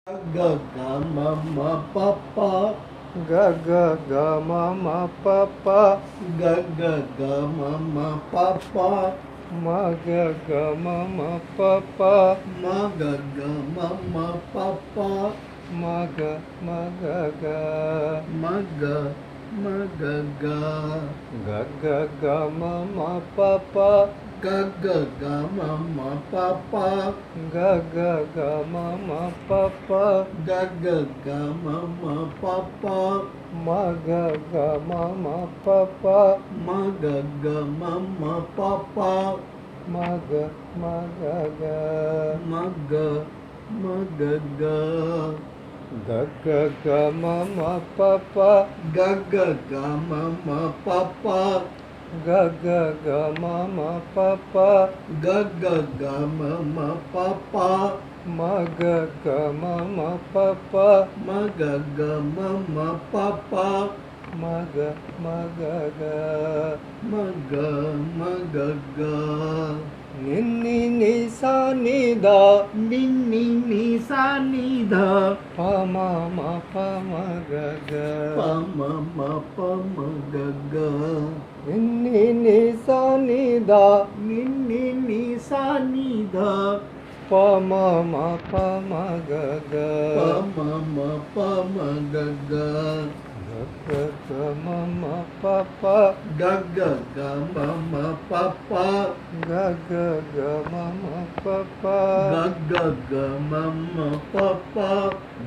Ga ga ma ma pa pa, ga ga ga ma ma pa pa, ga ga ga ma ma pa pa, ma ga ga ma ma pa pa, ma ga ga ma ma pa pa, ma ga ga, ma ga ga, ga ga ma ma pa pa, ga ga ma ma pa pa, ga ga ma ma pa pa, ga ga ma ma pa pa, ma ga ma ma pa pa, ma ga ma ma pa pa, ma ga ga, ma ga ga. ga ga ma ma pa pa, Ga ga ga ma ma pa pa, ga ga ma ma pa pa, ga ga ga ma ma pa pa, ma ga ma ma pa pa, ma ga ma ma pa pa, ma ga ga, ma ga. ನಿನ್ನಿ ನಿ ಸಾ ನಿ the, ನಿನ್ನಿ ni sa ni da, ಪ ಮ ಮ ಪ ಮ ಗ ಗ, pa ma ma pa ma ga ga. ನಿನ್ನಿ ನಿ ಸಾ ನಿ the, ನಿನ್ನಿ ni sa ni da, ಪ ಮ ಮ ಪ ಮ ಗ ಗ, pa ma ma pa ma ga ga. ಗ ಗ ಮ ಮ ಪ ಪ, Ga ga ga ma ma pa pa, ಗ ಗ ಮ ಮ ಪ ಪ, ga ga ga ma ma pa pa.